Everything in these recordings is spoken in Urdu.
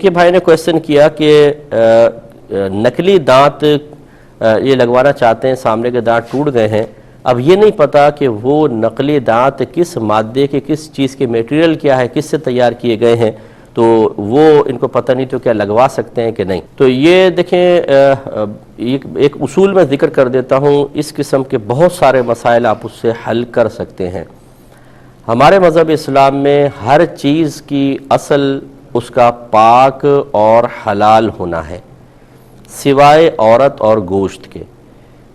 ایک ہی بھائی نے کویسچن کیا کہ نکلی دانت یہ لگوانا چاہتے ہیں، سامنے کے دانت ٹوٹ گئے ہیں، اب یہ نہیں پتا کہ وہ نقلی دانت کس مادے کے، کس چیز کے میٹیریل کیا ہے، کس سے تیار کیے گئے ہیں، تو وہ ان کو پتہ نہیں تو کیا لگوا سکتے ہیں کہ نہیں۔ تو یہ دیکھیں ایک اصول میں ذکر کر دیتا ہوں، اس قسم کے بہت سارے مسائل آپ اس سے حل کر سکتے ہیں۔ ہمارے مذہب اسلام میں ہر چیز کی اصل اس کا پاک اور حلال ہونا ہے، سوائے عورت اور گوشت کے،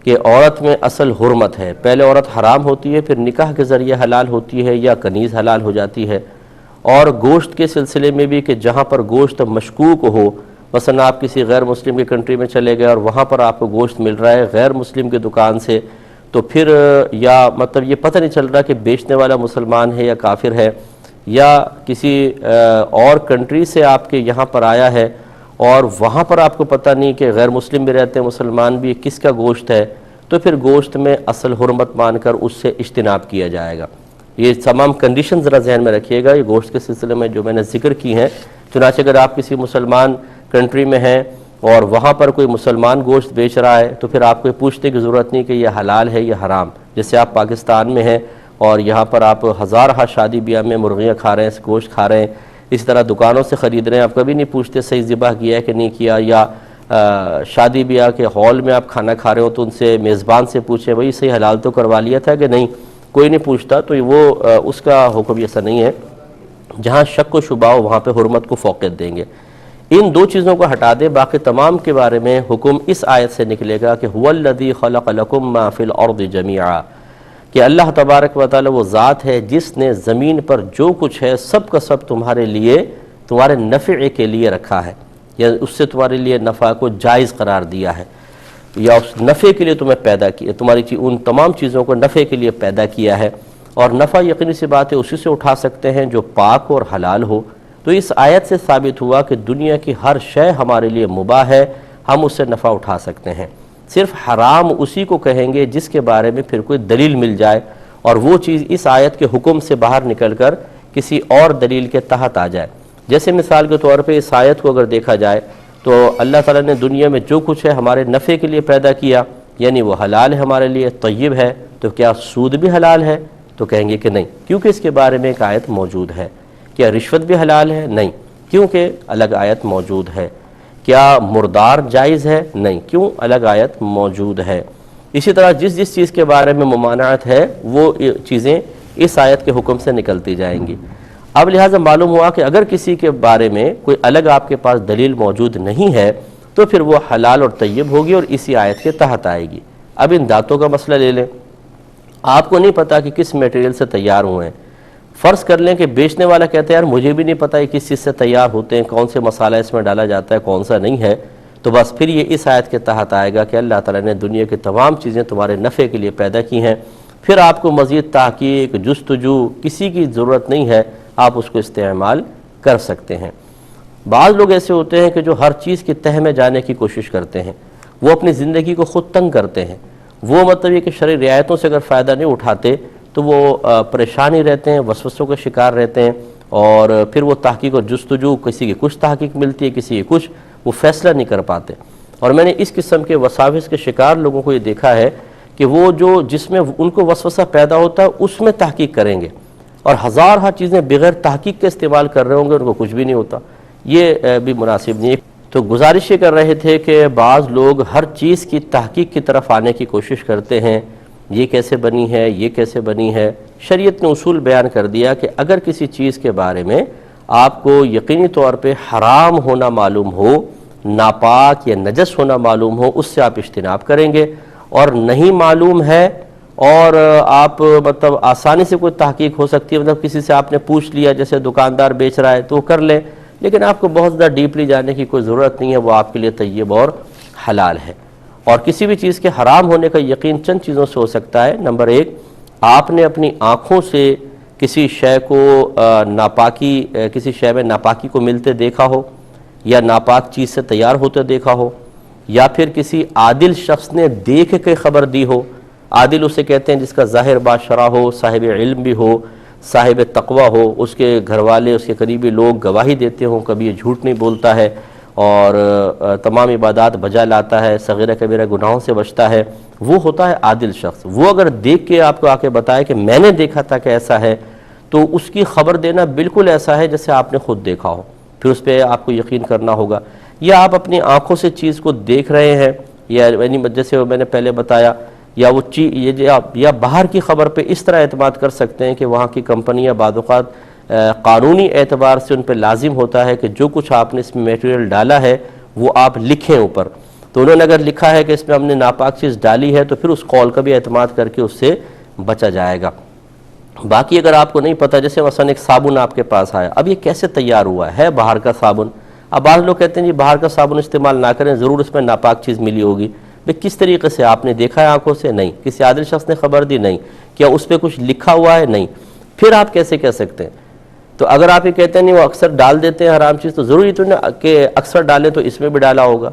کہ عورت میں اصل حرمت ہے، پہلے عورت حرام ہوتی ہے، پھر نکاح کے ذریعے حلال ہوتی ہے یا کنیز حلال ہو جاتی ہے۔ اور گوشت کے سلسلے میں بھی کہ جہاں پر گوشت مشکوک ہو، مثلا آپ کسی غیر مسلم کی کنٹری میں چلے گئے اور وہاں پر آپ کو گوشت مل رہا ہے غیر مسلم کی دکان سے، تو پھر یا مطلب یہ پتہ نہیں چل رہا کہ بیچنے والا مسلمان ہے یا کافر ہے، یا کسی اور کنٹری سے آپ کے یہاں پر آیا ہے اور وہاں پر آپ کو پتہ نہیں کہ غیر مسلم بھی رہتے ہیں، مسلمان بھی، کس کا گوشت ہے، تو پھر گوشت میں اصل حرمت مان کر اس سے اجتناب کیا جائے گا۔ یہ تمام کنڈیشن ذرا ذہن میں رکھیے گا، یہ گوشت کے سلسلے میں جو میں نے ذکر کی ہیں۔ چنانچہ اگر آپ کسی مسلمان کنٹری میں ہیں اور وہاں پر کوئی مسلمان گوشت بیچ رہا ہے تو پھر آپ کو پوچھنے کی ضرورت نہیں کہ یہ حلال ہے یا حرام۔ جیسے آپ پاکستان میں ہیں اور یہاں پر آپ ہزارہ شادی بیاہ میں مرغیاں کھا رہے ہیں، گوشت کھا رہے ہیں، اس طرح دکانوں سے خرید رہے ہیں، آپ کبھی نہیں پوچھتے صحیح ذبح کیا ہے کہ نہیں کیا، یا شادی بیاہ کے ہال میں آپ کھانا کھا رہے ہو تو ان سے میزبان سے پوچھیں بھئی صحیح حلال تو کروا لیا تھا کہ نہیں، کوئی نہیں پوچھتا، تو وہ اس کا حکم ایسا نہیں ہے۔ جہاں شک و شبہ ہو وہاں پہ حرمت کو فوقیت دیں گے۔ ان دو چیزوں کو ہٹا دے، باقی تمام کے بارے میں حکم اس آیت سے نکلے گا کہ هو الذی خلق لکم ما فی الارض جمیعا، کہ اللہ تبارک و تعالی وہ ذات ہے جس نے زمین پر جو کچھ ہے سب کا سب تمہارے لیے، تمہارے نفع کے لیے رکھا ہے، یا اس سے تمہارے لیے نفع کو جائز قرار دیا ہے، یا اس نفع کے لیے تمہیں پیدا کیا، تمہاری ان تمام چیزوں کو نفع کے لیے پیدا کیا ہے۔ اور نفع یقینی سی بات ہے اسی سے اٹھا سکتے ہیں جو پاک اور حلال ہو۔ تو اس آیت سے ثابت ہوا کہ دنیا کی ہر شے ہمارے لیے مباح ہے، ہم اس سے نفع اٹھا سکتے ہیں، صرف حرام اسی کو کہیں گے جس کے بارے میں پھر کوئی دلیل مل جائے اور وہ چیز اس آیت کے حکم سے باہر نکل کر کسی اور دلیل کے تحت آ جائے۔ جیسے مثال کے طور پہ اس آیت کو اگر دیکھا جائے تو اللہ تعالیٰ نے دنیا میں جو کچھ ہے ہمارے نفع کے لیے پیدا کیا، یعنی وہ حلال ہے ہمارے لیے، طیب ہے، تو کیا سود بھی حلال ہے؟ تو کہیں گے کہ نہیں، کیونکہ اس کے بارے میں ایک آیت موجود ہے۔ کیا رشوت بھی حلال ہے؟ نہیں، کیونکہ الگ آیت موجود ہے۔ کیا مردار جائز ہے؟ نہیں، کیوں؟ الگ آیت موجود ہے۔ اسی طرح جس چیز کے بارے میں ممانعت ہے وہ چیزیں اس آیت کے حکم سے نکلتی جائیں گی۔ اب لہٰذا معلوم ہوا کہ اگر کسی کے بارے میں کوئی الگ آپ کے پاس دلیل موجود نہیں ہے تو پھر وہ حلال اور طیب ہوگی اور اسی آیت کے تحت آئے گی۔ اب ان دانتوں کا مسئلہ لے لیں، آپ کو نہیں پتا کہ کس میٹیریل سے تیار ہوئے ہیں، فرض کر لیں کہ بیچنے والا کہتا ہے یار مجھے بھی نہیں پتا یہ کس چیز سے تیار ہوتے ہیں، کون سے مسالہ اس میں ڈالا جاتا ہے، کون سا نہیں ہے، تو بس پھر یہ اس آیت کے تحت آئے گا کہ اللہ تعالیٰ نے دنیا کی تمام چیزیں تمہارے نفع کے لیے پیدا کی ہیں، پھر آپ کو مزید تحقیق، جستجو کسی کی ضرورت نہیں ہے، آپ اس کو استعمال کر سکتے ہیں۔ بعض لوگ ایسے ہوتے ہیں کہ جو ہر چیز کی تہ میں جانے کی کوشش کرتے ہیں، وہ اپنی زندگی کو خود تنگ کرتے ہیں، وہ مطلب یہ کہ شرعی رعایتوں سے اگر فائدہ نہیں اٹھاتے تو وہ پریشانی رہتے ہیں، وسوسوں کا شکار رہتے ہیں، اور پھر وہ تحقیق اور جستجو، کسی کی کچھ تحقیق ملتی ہے، کسی کی کچھ، وہ فیصلہ نہیں کر پاتے۔ اور میں نے اس قسم کے وساوس کے شکار لوگوں کو یہ دیکھا ہے کہ وہ جو جس میں ان کو وسوسہ پیدا ہوتا ہے اس میں تحقیق کریں گے، اور ہزارہ چیزیں بغیر تحقیق کے استعمال کر رہے ہوں گے، ان کو کچھ بھی نہیں ہوتا۔ یہ بھی مناسب نہیں ہے۔ تو گزارش یہ کر رہے تھے کہ بعض لوگ ہر چیز کی تحقیق کی طرف آنے کی کوشش کرتے ہیں، یہ کیسے بنی ہے، یہ کیسے بنی ہے۔ شریعت نے اصول بیان کر دیا کہ اگر کسی چیز کے بارے میں آپ کو یقینی طور پہ حرام ہونا معلوم ہو، ناپاک یا نجس ہونا معلوم ہو، اس سے آپ اجتناب کریں گے، اور نہیں معلوم ہے اور آپ مطلب آسانی سے کوئی تحقیق ہو سکتی ہے، مطلب کسی سے آپ نے پوچھ لیا، جیسے دکاندار بیچ رہا ہے تو وہ کر لیں، لیکن آپ کو بہت زیادہ ڈیپلی جانے کی کوئی ضرورت نہیں ہے، وہ آپ کے لیے طیب اور حلال ہے۔ اور کسی بھی چیز کے حرام ہونے کا یقین چند چیزوں سے ہو سکتا ہے۔ نمبر ایک، آپ نے اپنی آنکھوں سے کسی شے کو ناپاکی، کسی شے میں ناپاکی کو ملتے دیکھا ہو، یا ناپاک چیز سے تیار ہوتے دیکھا ہو، یا پھر کسی عادل شخص نے دیکھ کے خبر دی ہو۔ عادل اسے کہتے ہیں جس کا ظاہر باشرہ ہو، صاحب علم بھی ہو، صاحب تقوی ہو، اس کے گھر والے، اس کے قریبی لوگ گواہی دیتے ہوں، کبھی یہ جھوٹ نہیں بولتا ہے اور تمام عبادات بجا لاتا ہے، صغیرہ کبیرہ گناہوں سے بچتا ہے، وہ ہوتا ہے عادل شخص۔ وہ اگر دیکھ کے آپ کو آ کے بتائے کہ میں نے دیکھا تھا کہ ایسا ہے، تو اس کی خبر دینا بالکل ایسا ہے جیسے آپ نے خود دیکھا ہو، پھر اس پہ آپ کو یقین کرنا ہوگا۔ یا آپ اپنی آنکھوں سے چیز کو دیکھ رہے ہیں، یا جیسے میں نے پہلے بتایا، یا وہ یا باہر کی خبر پہ اس طرح اعتماد کر سکتے ہیں کہ وہاں کی کمپنیاں بعض اوقات قانونی اعتبار سے ان پہ لازم ہوتا ہے کہ جو کچھ آپ نے اس میں میٹیریل ڈالا ہے وہ آپ لکھیں اوپر، تو انہوں نے اگر لکھا ہے کہ اس میں ہم نے ناپاک چیز ڈالی ہے تو پھر اس قول کا بھی اعتماد کر کے اس سے بچا جائے گا۔ باقی اگر آپ کو نہیں پتہ، جیسے مثلا ایک صابن آپ کے پاس آیا، اب یہ کیسے تیار ہوا ہے باہر کا صابن، اب بعض لوگ کہتے ہیں جی باہر کا صابن استعمال نہ کریں، ضرور اس میں ناپاک چیز ملی ہوگی۔ بھئی کس طریقے سے آپ نے دیکھا ہے آنکھوں سے؟ نہیں۔ کسی عادل شخص نے خبر دی؟ نہیں۔ کیا اس پہ کچھ لکھا ہوا ہے؟ نہیں۔ پھر آپ کیسے کہہ سکتے ہیں؟ تو اگر آپ یہ کہتے ہیں نہیں وہ اکثر ڈال دیتے ہیں حرام چیز، تو ضروری تو نہیں کہ اکثر ڈالیں تو اس میں بھی ڈالا ہوگا۔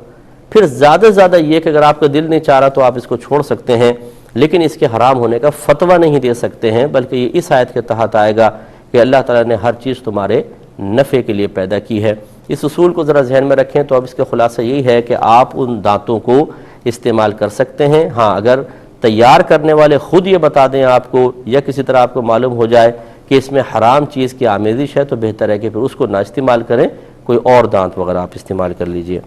پھر زیادہ سے زیادہ یہ کہ اگر آپ کا دل نہیں چاہ رہا تو آپ اس کو چھوڑ سکتے ہیں، لیکن اس کے حرام ہونے کا فتویٰ نہیں دے سکتے ہیں، بلکہ یہ اس آیت کے تحت آئے گا کہ اللہ تعالیٰ نے ہر چیز تمہارے نفع کے لیے پیدا کی ہے۔ اس اصول کو ذرا ذہن میں رکھیں۔ تو اب اس کا خلاصہ یہی ہے کہ آپ ان دانتوں کو استعمال کر سکتے ہیں، ہاں اگر تیار کرنے والے خود یہ بتا دیں آپ کو، یا کسی طرح آپ کو معلوم ہو جائے کہ اس میں حرام چیز کی آمیزش ہے، تو بہتر ہے کہ پھر اس کو نہ استعمال کریں، کوئی اور دانت وغیرہ آپ استعمال کر لیجئے۔